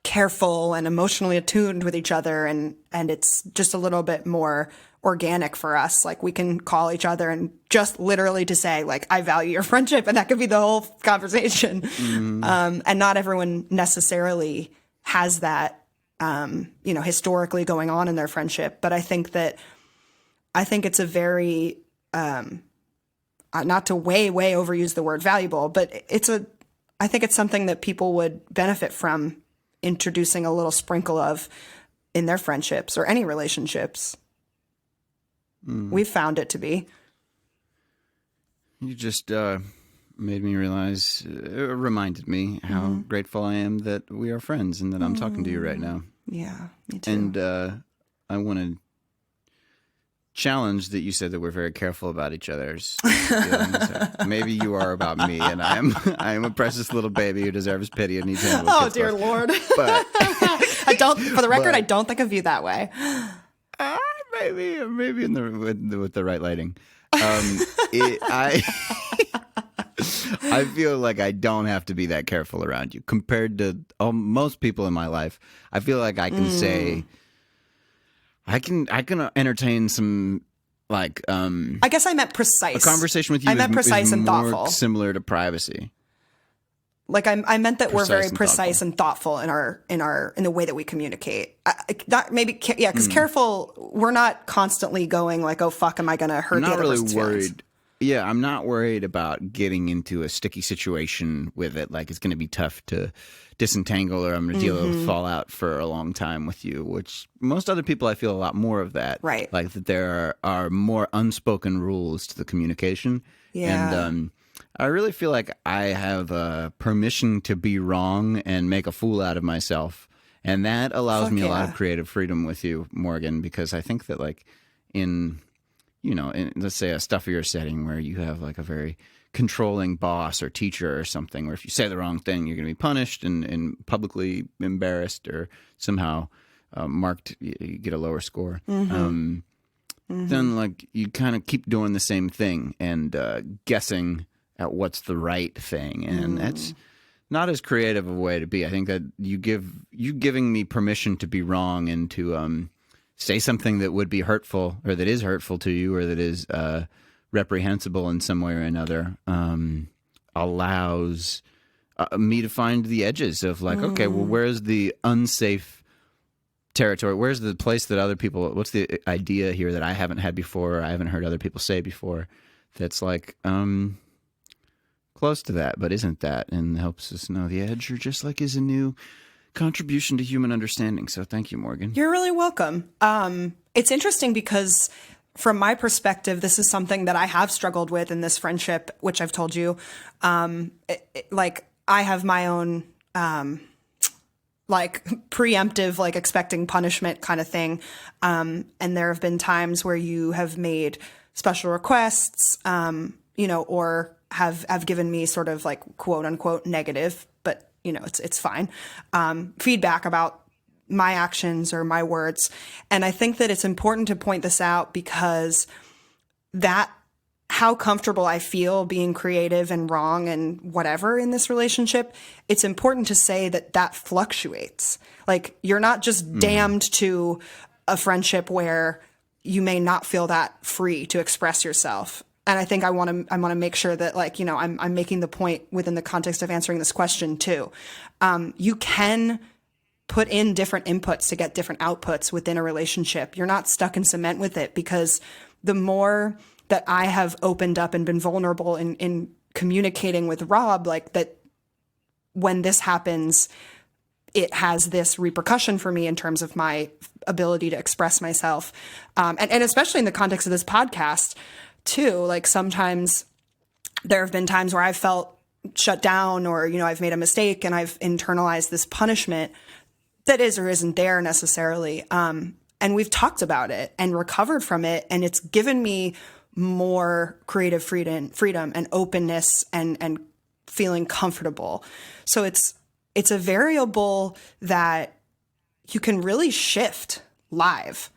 careful and emotionally attuned with each other. And it's just a little bit more organic for us. Like we can call each other and just literally to say like, I value your friendship. And that could be the whole conversation. And not everyone necessarily has that, historically going on in their friendship. But I think it's a very, not to way overuse the word valuable, but I think it's something that people would benefit from introducing a little sprinkle of in their friendships or any relationships. We've found it to be. You just made me realize, reminded me how grateful I am that we are friends and that I'm talking to you right now. Yeah, me too. And I want to challenge that you said that we're very careful about each other's feelings. Maybe you are about me, and I am a precious little baby who deserves pity and needs handled. Oh, dear Lord. But I don't think of you that way. Maybe with the right lighting. I feel like I don't have to be that careful around you compared to most people in my life. I feel like I can say, I can entertain some like. I guess I meant precise. A conversation with you. I meant precise and thoughtful. Similar to privacy. Like I meant that we're very and precise and thoughtful in the way that we communicate. Not maybe, yeah, because careful, we're not constantly going like, oh fuck, am I going to hurt the other person's feelings? Yeah, I'm not worried about getting into a sticky situation with it. Like it's going to be tough to disentangle, or I'm going to deal with fallout for a long time with you, which most other people, I feel a lot more of that. Right. Like that there are more unspoken rules to the communication. Yeah. And I really feel like I have permission to be wrong and make a fool out of myself. And that allows me a lot of creative freedom with you, Morgan, because I think that like in let's say a stuffier setting where you have like a very controlling boss or teacher or something, where if you say the wrong thing, you're going to be punished and publicly embarrassed or somehow marked, you get a lower score. Then like you kind of keep doing the same thing and guessing at what's the right thing. And that's not as creative a way to be. I think that you giving me permission to be wrong and to say something that would be hurtful or that is hurtful to you or that is reprehensible in some way or another allows me to find the edges of like, okay, well, where's the unsafe territory? Where's the place that other people, what's the idea here that I haven't had before or I haven't heard other people say before that's like close to that but isn't that, and helps us know the edge, or just like is a new contribution to human understanding. So thank you, Morgan. You're really welcome. It's interesting because from my perspective, this is something that I have struggled with in this friendship, which I've told you. Like I have my own like preemptive, like expecting punishment kind of thing. And there have been times where you have made special requests, or have given me sort of like quote unquote negative, but it's fine. Feedback about my actions or my words. And I think that it's important to point this out because that how comfortable I feel being creative and wrong and whatever in this relationship, it's important to say that fluctuates. Like you're not just damned to a friendship where you may not feel that free to express yourself. And I think I want to make sure that I'm making the point within the context of answering this question too. You can put in different inputs to get different outputs within a relationship. You're not stuck in cement with it, because the more that I have opened up and been vulnerable in communicating with Rob, like that when this happens, it has this repercussion for me in terms of my ability to express myself. And especially in the context of this podcast too, like sometimes there have been times where I've felt shut down or, I've made a mistake and I've internalized this punishment that is or isn't there necessarily. And we've talked about it and recovered from it. And it's given me more creative freedom and openness and feeling comfortable. So it's a variable that you can really shift live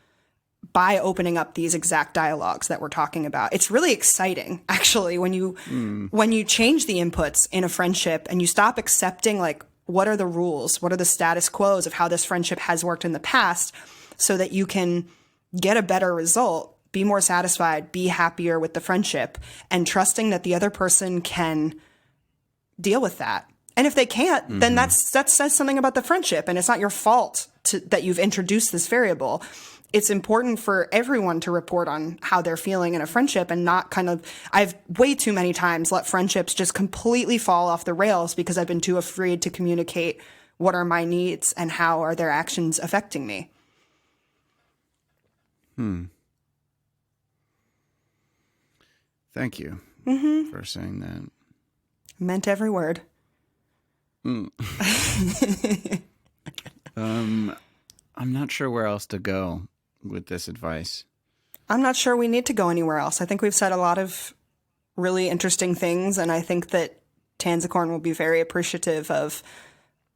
by opening up these exact dialogues that we're talking about. It's really exciting, actually, when you change the inputs in a friendship and you stop accepting, like, what are the rules? What are the status quos of how this friendship has worked in the past, so that you can get a better result, be more satisfied, be happier with the friendship, and trusting that the other person can deal with that. And if they can't, then that says something about the friendship, and it's not your fault that you've introduced this variable. It's important for everyone to report on how they're feeling in a friendship and not I've way too many times let friendships just completely fall off the rails because I've been too afraid to communicate what are my needs and how are their actions affecting me. Thank you for saying that. Meant every word. I'm not sure where else to go with this advice. I'm not sure we need to go anywhere else. I think we've said a lot of really interesting things, and I think that Tanzicorn will be very appreciative of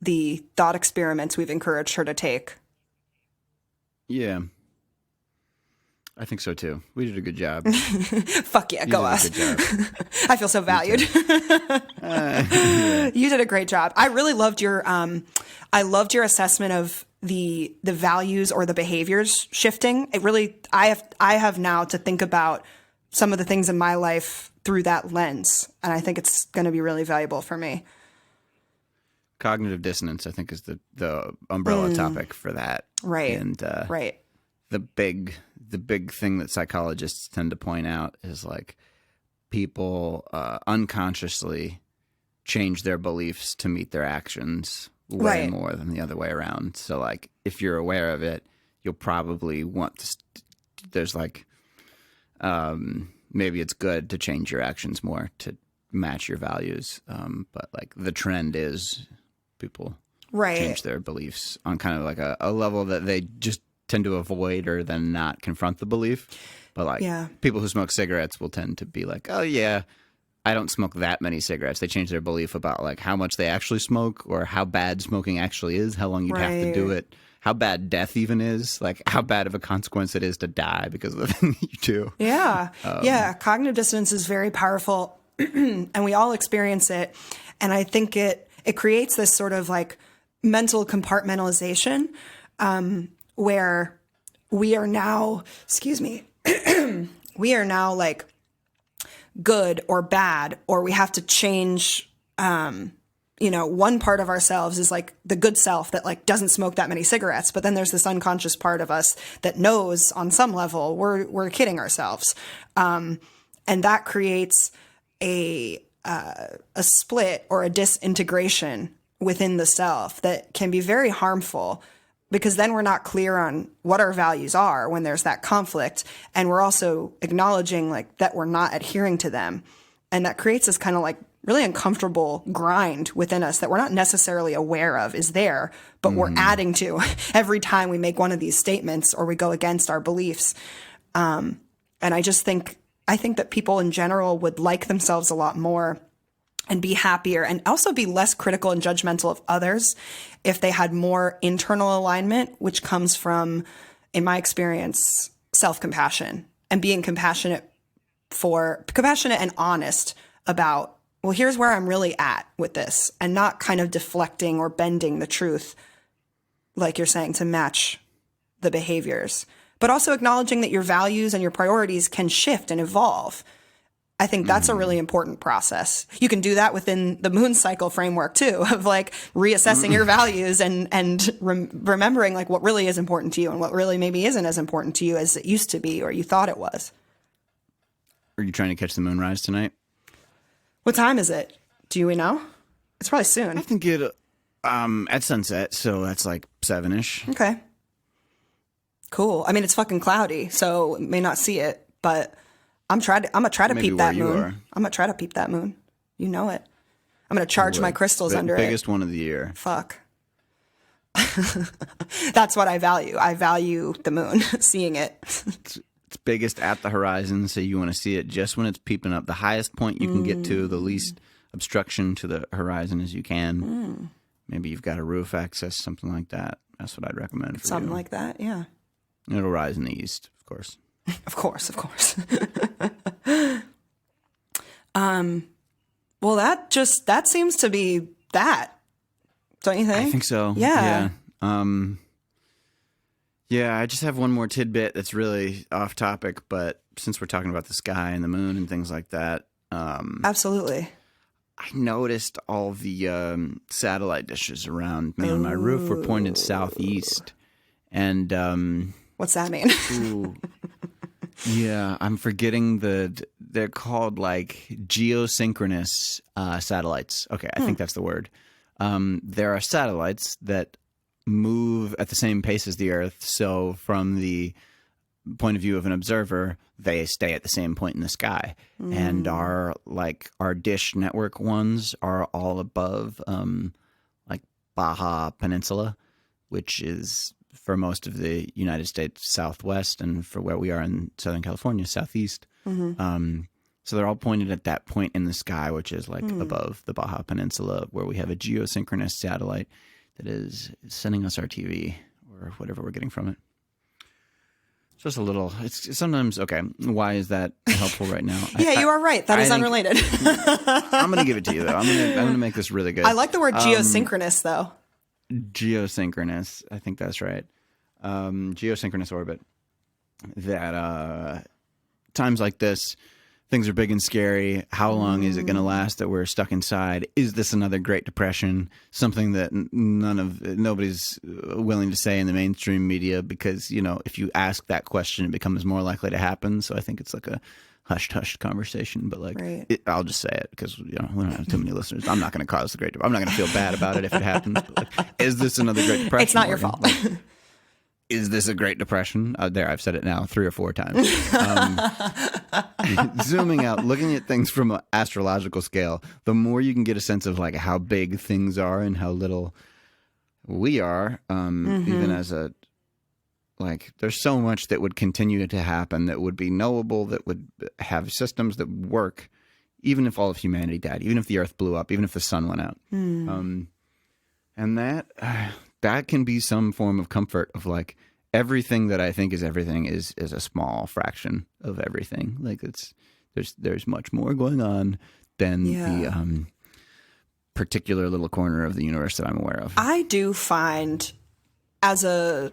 the thought experiments we've encouraged her to take. Yeah. I think so too. We did a good job. Fuck yeah, go us. You did a good job. I feel so valued. You did a great job. I really loved your assessment of the values or the behaviors shifting. It really, I have now to think about some of the things in my life through that lens, and I think it's going to be really valuable for me. cognitive dissonance, I think, is the umbrella topic for that. Right. And right. the big thing that psychologists tend to point out is like people unconsciously change their beliefs to meet their actions way more than the other way around. So like if you're aware of it, you'll probably want to there's like maybe it's good to change your actions more to match your values. But like the trend is people change their beliefs on kind of like a level that they just tend to avoid or then not confront the belief. But like people who smoke cigarettes will tend to be like, oh yeah, I don't smoke that many cigarettes. They change their belief about like how much they actually smoke or how bad smoking actually is, how long you'd have to do it, how bad death even is, like how bad of a consequence it is to die because of the thing that you do. Yeah. Yeah. Cognitive dissonance is very powerful and we all experience it. And I think it creates this sort of like mental compartmentalization where we are now, we are now like good or bad, or we have to change, one part of ourselves is like the good self that like doesn't smoke that many cigarettes. But then there's this unconscious part of us that knows on some level we're kidding ourselves. And that creates a split or a disintegration within the self that can be very harmful, because then we're not clear on what our values are when there's that conflict. And we're also acknowledging like that we're not adhering to them. And that creates this kind of like really uncomfortable grind within us that we're not necessarily aware of is there, but we're adding to every time we make one of these statements or we go against our beliefs. And I think that people in general would like themselves a lot more and be happier and also be less critical and judgmental of others if they had more internal alignment, which comes from, in my experience, self-compassion and being compassionate and honest about, well, here's where I'm really at with this, and not kind of deflecting or bending the truth, like you're saying, to match the behaviors, but also acknowledging that your values and your priorities can shift and evolve. I think that's a really important process. You can do that within the moon cycle framework too, of like reassessing your values and remembering like what really is important to you and what really maybe isn't as important to you as it used to be or you thought it was. Are you trying to catch the moonrise tonight? What time is it? Do we know? It's probably soon. I think it at sunset, so that's like 7-ish. Okay. Cool. I mean, it's fucking cloudy, so may not see it, but I'm gonna try to peep that moon. I'm gonna try to peep that moon. You know it. I'm gonna charge my crystals under it. Biggest one of the year. Fuck. That's what I value. I value the moon, seeing it. It's biggest at the horizon, so you want to see it just when it's peeping up. The highest point you can get to, the least obstruction to the horizon as you can. Maybe you've got a roof access, something like that. That's what I'd recommend for something you. like that, yeah. It'll rise in the east, of course. Of course. Well, that seems to be that, don't you think? I think so. Yeah. Yeah, I just have one more tidbit that's really off topic, but since we're talking about the sky and the moon and things like that. Absolutely. I noticed all the satellite dishes around me on my roof were pointed southeast. And what's that mean? Yeah, I'm forgetting they're called like geosynchronous satellites. Okay, I think that's the word. There are satellites that move at the same pace as the Earth, so from the point of view of an observer, they stay at the same point in the sky. And our dish network ones are all above like Baja Peninsula, which is for most of the United States Southwest, and for where we are in Southern California, Southeast. So they're all pointed at that point in the sky, which is like above the Baja Peninsula, where we have a geosynchronous satellite that is sending us our TV or whatever we're getting from it. Just a little. It's sometimes okay. Why is that helpful right now? Yeah, you are right. That is unrelated. I'm going to give it to you though. I'm going to make this really good. I like the word geosynchronous though. Geosynchronous. I think that's right. Geosynchronous orbit. That times like this, things are big and scary. How long is it going to last that we're stuck inside? Is this another Great Depression? Something that nobody's willing to say in the mainstream media because, you know, if you ask that question, it becomes more likely to happen. So I think it's like a hushed conversation, but like I'll just say it because, you know, we don't have too many listeners. I'm not going to cause the Great Depression. I'm not going to feel bad about it if it happens. But like, is this another Great Depression? It's not your fault. Like, is this a Great Depression? There, I've said it now 3 or 4 times. Zooming out, looking at things from an astrological scale, the more you can get a sense of like how big things are and how little we are, even as a, like, there's so much that would continue to happen that would be knowable, that would have systems that work, even if all of humanity died, even if the earth blew up, even if the sun went out. And that can be some form of comfort of like everything that I think is everything is a small fraction of everything. Like there's much more going on than the particular little corner of the universe that I'm aware of. I do find, as a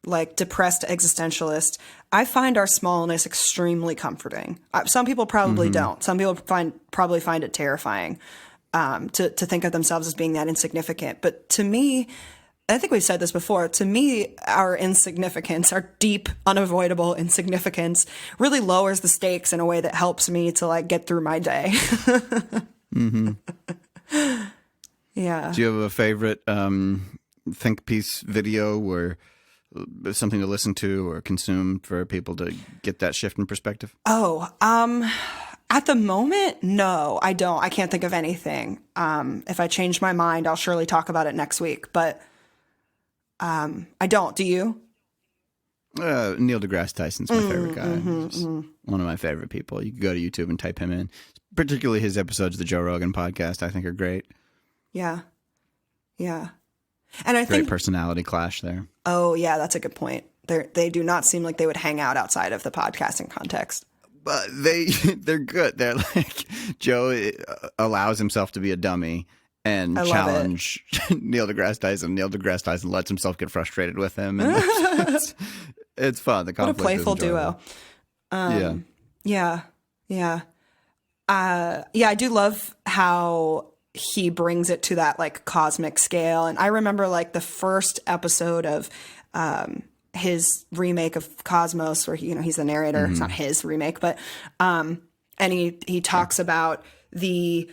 like depressed existentialist, I find our smallness extremely comforting. Some people probably don't. Some people probably find it terrifying to think of themselves as being that insignificant. But to me, I think we've said this before, to me, our insignificance, our deep, unavoidable insignificance really lowers the stakes in a way that helps me to like get through my day. Yeah. Do you have a favorite think piece video or something to listen to or consume for people to get that shift in perspective? At the moment, no, I don't. I can't think of anything. If I change my mind, I'll surely talk about it next week. But I don't. Do you? Neil deGrasse Tyson's my favorite guy. One of my favorite people. You can go to YouTube and type him in. Particularly his episodes of the Joe Rogan podcast, I think are great. Yeah. Yeah. And I Great think personality clash there. Oh, yeah, that's a good point. They do not seem like they would hang out outside of the podcasting context. But they're good. They're like, Joe allows himself to be a dummy and challenge Neil deGrasse Tyson. Neil deGrasse Tyson lets himself get frustrated with him. And it's fun. The conflict, what a playful duo. Yeah. I do love how he brings it to that like cosmic scale. And I remember like the first episode of his remake of Cosmos, where he's the narrator. It's not his remake, but and he talks about the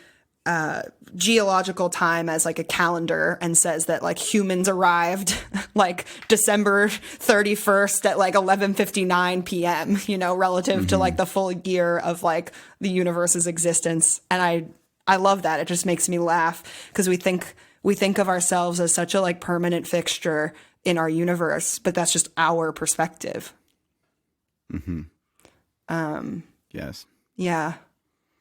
geological time as like a calendar and says that like humans arrived like December 31st at like 11:59 p.m., relative to like the full year of like the universe's existence. And I love that. It just makes me laugh because we think of ourselves as such a like permanent fixture in our universe, but that's just our perspective. Yes. Yeah.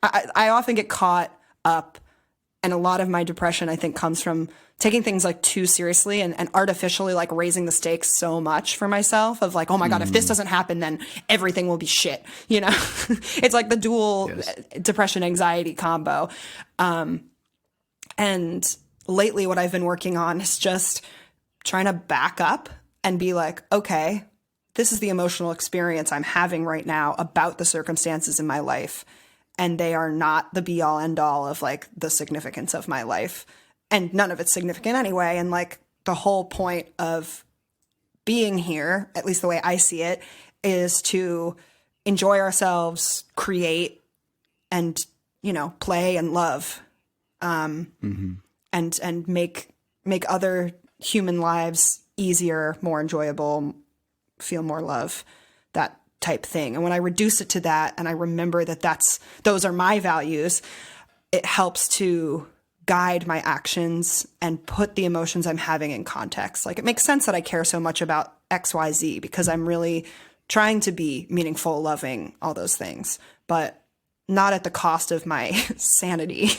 I often get caught up, and a lot of my depression, I think, comes from taking things like too seriously and artificially like raising the stakes so much for myself of like, oh my God, if this doesn't happen, then everything will be shit. It's like the dual depression anxiety combo. And lately what I've been working on is just trying to back up and be like, okay, this is the emotional experience I'm having right now about the circumstances in my life. And they are not the be all end all of like the significance of my life. And none of it's significant anyway. And like the whole point of being here, at least the way I see it, is to enjoy ourselves, create, and, play and love, and make other human lives easier, more enjoyable, feel more love, that type thing. And when I reduce it to that, and I remember that those are my values, it helps to guide my actions and put the emotions I'm having in context. Like, it makes sense that I care so much about XYZ because I'm really trying to be meaningful, loving, all those things, but not at the cost of my sanity.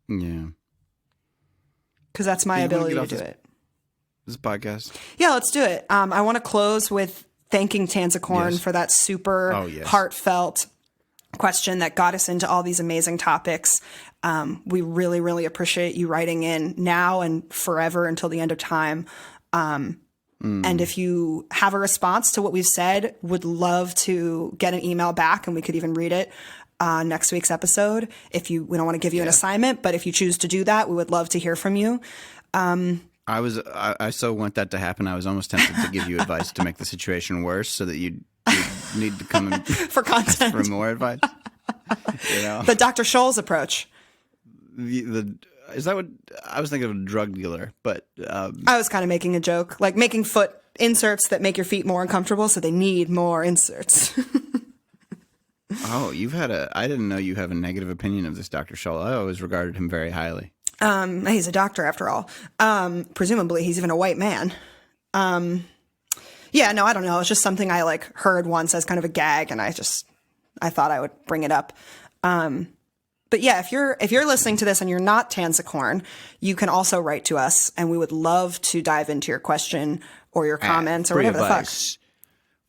Yeah. Because that's my ability to do it. This podcast. Yeah, let's do it. I want to close with thanking Tanzicorn for that super heartfelt question that got us into all these amazing topics. We really, really appreciate you writing in now and forever until the end of time. And if you have a response to what we've said, would love to get an email back, and we could even read it next week's episode. We don't want to give you an assignment, but if you choose to do that, we would love to hear from you. I so want that to happen. I was almost tempted to give you advice to make the situation worse, so that you'd need to come in For content. for more advice. You know, The Dr. Scholl's approach. Is that what I was thinking of? A drug dealer, but I was kind of making a joke, like making foot inserts that make your feet more uncomfortable, so they need more inserts. oh, I didn't know you have a negative opinion of this Dr. Scholl. I always regarded him very highly. He's a doctor after all. Presumably he's even a white man. Yeah, no, I don't know. It's just something I like heard once as kind of a gag, and I thought I would bring it up. But yeah, if you're listening to this and you're not Tanzicorn, you can also write to us, and we would love to dive into your question or your comments or whatever the fuck.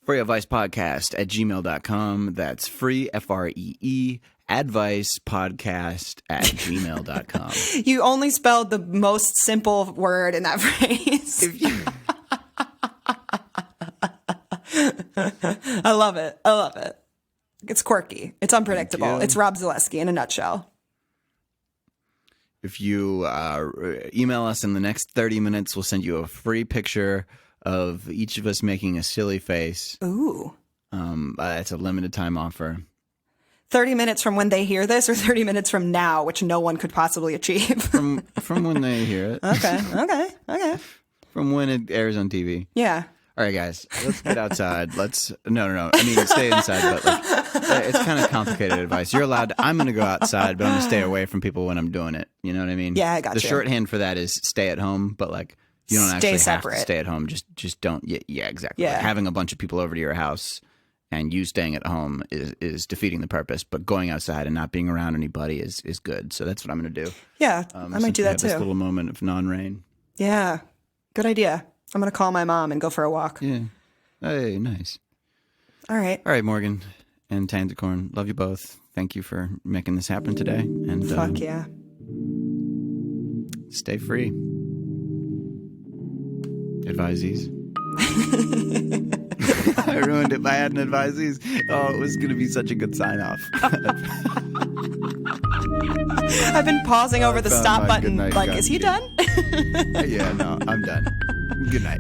Free Advice Podcast at gmail.com. That's free, FREE, advice podcast at gmail.com. You only spelled the most simple word in that phrase. I love it. It's quirky. It's unpredictable. It's Rob Zaleski in a nutshell. If you email us in the next 30 minutes, we'll send you a free picture of each of us making a silly face. Ooh. It's a limited time offer. 30 minutes from when they hear this, or 30 minutes from now, which no one could possibly achieve? From when they hear it. Okay. From when it airs on TV. Yeah. All right, guys, let's get outside. No. I mean, stay inside, but it's kind of complicated advice. You're allowed I'm going to go outside, but I'm going to stay away from people when I'm doing it. You know what I mean? Yeah, I got The you. shorthand for that is stay at home, but like you don't Stay actually separate. have to stay at home. Just don't. Yeah, exactly. Yeah. Like having a bunch of people over to your house and you staying at home is defeating the purpose, but going outside and not being around anybody is good. So that's what I'm going to do. Yeah, I might do that This too. little moment of non-rain. Yeah, good idea. I'm going to call my mom and go for a walk. Yeah. Hey, nice. All right. All right, Morgan and Tanzicorn, love you both. Thank you for making this happen today. And Fuck yeah. stay free. Advisees. I ruined it by adding advisees. Oh, it was going to be such a good sign-off. I've been pausing over the found stop my button. good night Like, gun is he key. done? Yeah, no, I'm done. Good night.